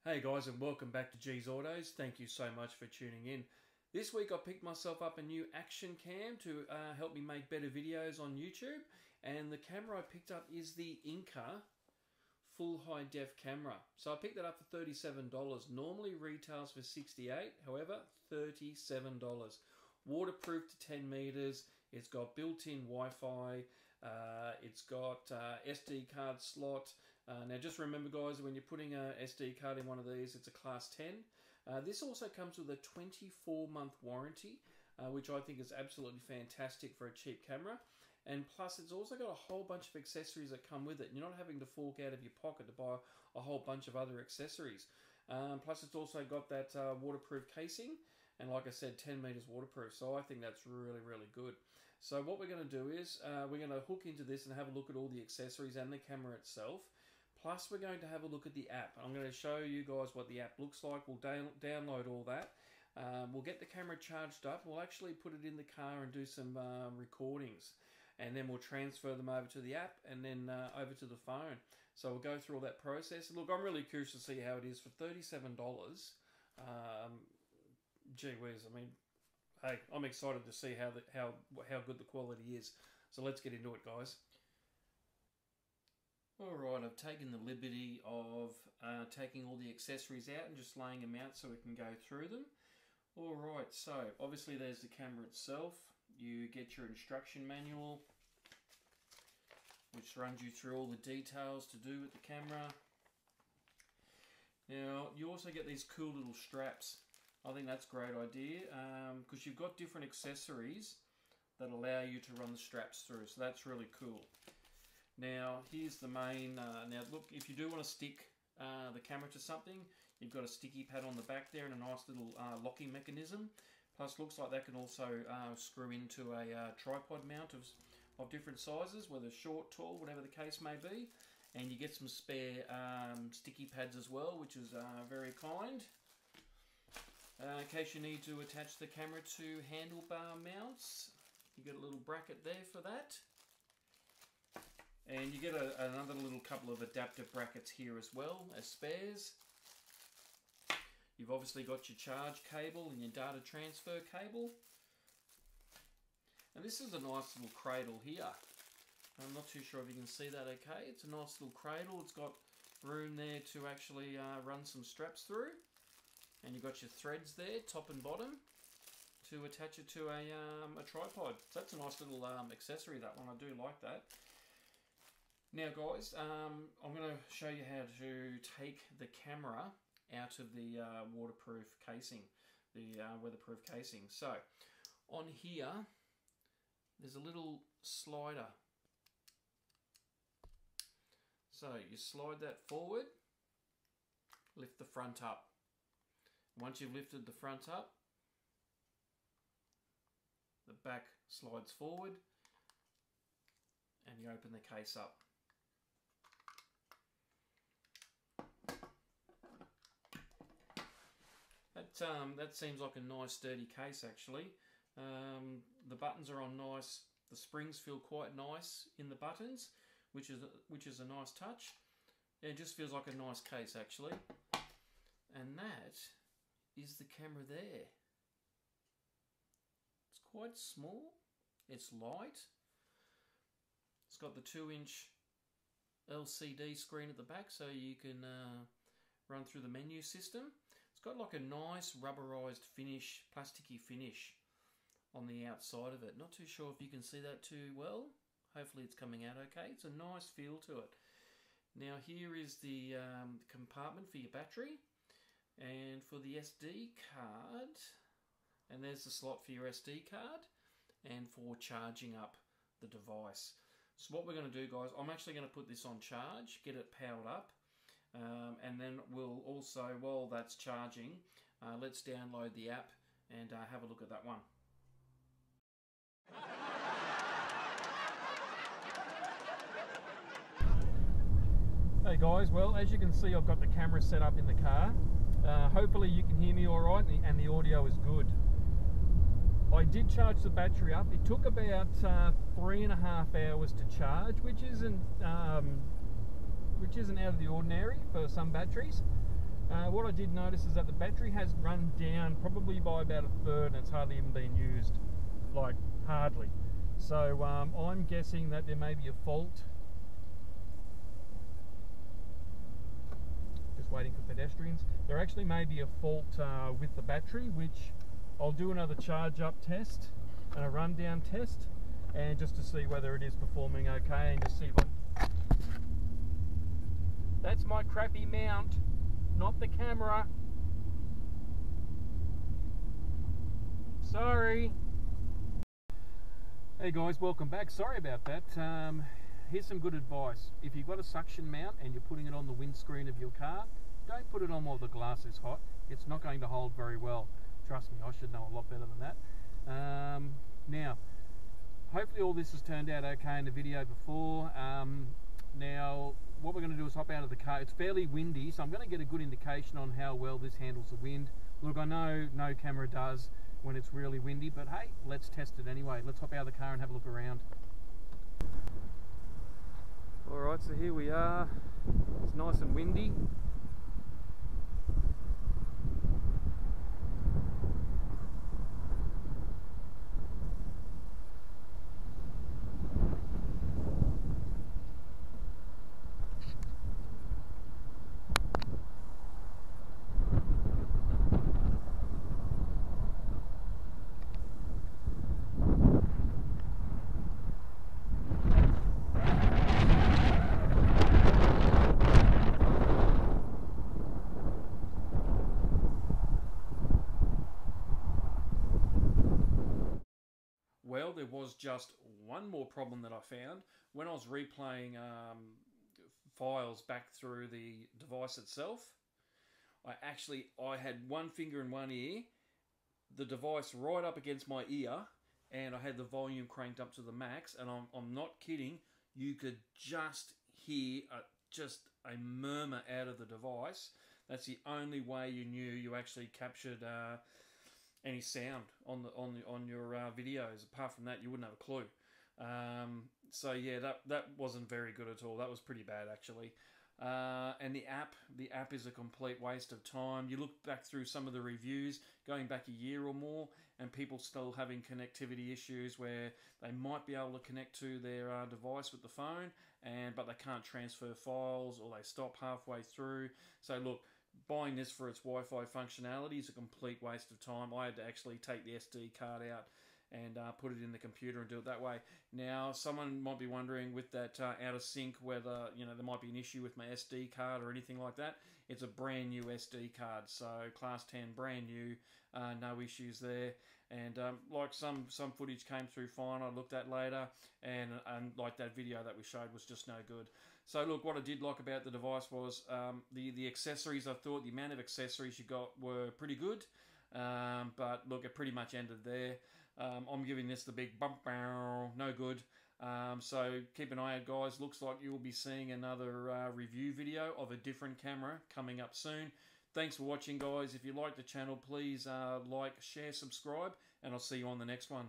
Hey guys, and welcome back to G's Autos. Thank you so much for tuning in. This week I picked myself up a new action cam to help me make better videos on YouTube, and the camera I picked up is the Inca full high def camera. So I picked that up for $37. Normally retails for $68, however $37. Waterproof to 10 meters. It's got built-in Wi-Fi. It's got SD card slot. Now just remember guys, when you're putting a SD card in one of these, it's a class 10. This also comes with a 24-month warranty, which I think is absolutely fantastic for a cheap camera. And plus it's also got a whole bunch of accessories that come with it. You're not having to fork out of your pocket to buy a whole bunch of other accessories. Plus it's also got that waterproof casing. And like I said, 10 meters waterproof. So I think that's really, really good. So what we're going to do is we're going to hook into this and have a look at all the accessories and the camera itself. Plus we're going to have a look at the app. I'm going to show you guys what the app looks like. We'll download all that. We'll get the camera charged up. We'll actually put it in the car and do some recordings. And then we'll transfer them over to the app and then over to the phone. So we'll go through all that process. Look, I'm really curious to see how it is for $37. Gee whiz, I mean, hey, I'm excited to see how good the quality is. So let's get into it, guys. Alright, I've taken the liberty of taking all the accessories out and just laying them out so we can go through them. Alright, so obviously there's the camera itself. You get your instruction manual, which runs you through all the details to do with the camera. Now, you also get these cool little straps. I think that's a great idea because you've got different accessories that allow you to run the straps through, so that's really cool. Now here's the main, now look, if you do want to stick the camera to something, you've got a sticky pad on the back there and a nice little locking mechanism. Plus looks like that can also screw into a tripod mount of different sizes, whether short, tall, whatever the case may be. And you get some spare sticky pads as well, which is very kind. In case you need to attach the camera to handlebar mounts, you get a little bracket there for that. And you get another little couple of adapter brackets here as well as spares. You've obviously got your charge cable and your data transfer cable. And this is a nice little cradle here. I'm not too sure if you can see that okay. It's a nice little cradle. It's got room there to actually run some straps through. And you've got your threads there, top and bottom, to attach it to a tripod. So that's a nice little accessory, that one. I do like that. Now guys, I'm going to show you how to take the camera out of the waterproof casing, the weatherproof casing. So on here, there's a little slider. So you slide that forward, lift the front up. Once you've lifted the front up, the back slides forward and you open the case up. That seems like a nice sturdy case actually. The buttons are on nice, the springs feel quite nice in the buttons, which is a nice touch. It just feels like a nice case actually. And that is the camera there. It's quite small, it's light, it's got the 2-inch LCD screen at the back so you can run through the menu system. It's got like a nice rubberized finish, plasticky finish on the outside of it. Not too sure if you can see that too well. Hopefully it's coming out okay. It's a nice feel to it. Now here is the compartment for your battery. And for the SD card, and there's the slot for your SD card and for charging up the device. So what we're going to do guys, I'm actually going to put this on charge, get it powered up, and then we'll also, while that's charging, let's download the app and have a look at that one. Hey guys, well as you can see I've got the camera set up in the car. Hopefully you can hear me alright and the audio is good. I did charge the battery up. It took about 3.5 hours to charge, which isn't out of the ordinary for some batteries. What I did notice is that the battery has run down probably by about a third, and it's hardly even been used, like hardly. So I'm guessing that there may be a fault. Just waiting for pedestrians. There actually may be a fault with the battery, which I'll do another charge up test and a rundown test, and just to see whether it is performing okay, and just see what. That's my crappy mount, not the camera. Sorry. Hey guys, welcome back. Sorry about that. Here's some good advice. If you've got a suction mount and you're putting it on the windscreen of your car, don't put it on while the glass is hot. It's not going to hold very well. Trust me, I should know a lot better than that. Now, hopefully all this has turned out okay in the video before. Now, what we're going to do is hop out of the car. It's fairly windy, so I'm going to get a good indication on how well this handles the wind. Look, I know no camera does when it's really windy, but hey, let's test it anyway. Let's hop out of the car and have a look around. Alright, so here we are. It's nice and windy. Well, there was just one more problem that I found. When I was replaying files back through the device itself, I had one finger in one ear, the device right up against my ear, and I had the volume cranked up to the max, and I'm not kidding, you could just hear just a murmur out of the device. That's the only way you knew you actually captured any sound on your videos. Apart from that, you wouldn't have a clue. So yeah, that wasn't very good at all. That was pretty bad actually. And the app is a complete waste of time. You look back through some of the reviews going back a year or more, and people still having connectivity issues where they might be able to connect to their device with the phone, but they can't transfer files, or they stop halfway through. So look, buying this for its Wi-Fi functionality is a complete waste of time. I had to actually take the SD card out and put it in the computer and do it that way. Now, someone might be wondering with that out of sync whether there might be an issue with my SD card or anything like that. It's a brand new SD card, so class 10, brand new, no issues there. And like some footage came through fine, I looked at later, and like that video that we showed was just no good. So look, what I did like about the device was the accessories. I thought the amount of accessories you got were pretty good, but look, it pretty much ended there. I'm giving this the big bump, no good. So keep an eye out, guys. Looks like you will be seeing another review video of a different camera coming up soon. Thanks for watching, guys. If you like the channel, please like, share, subscribe, and I'll see you on the next one.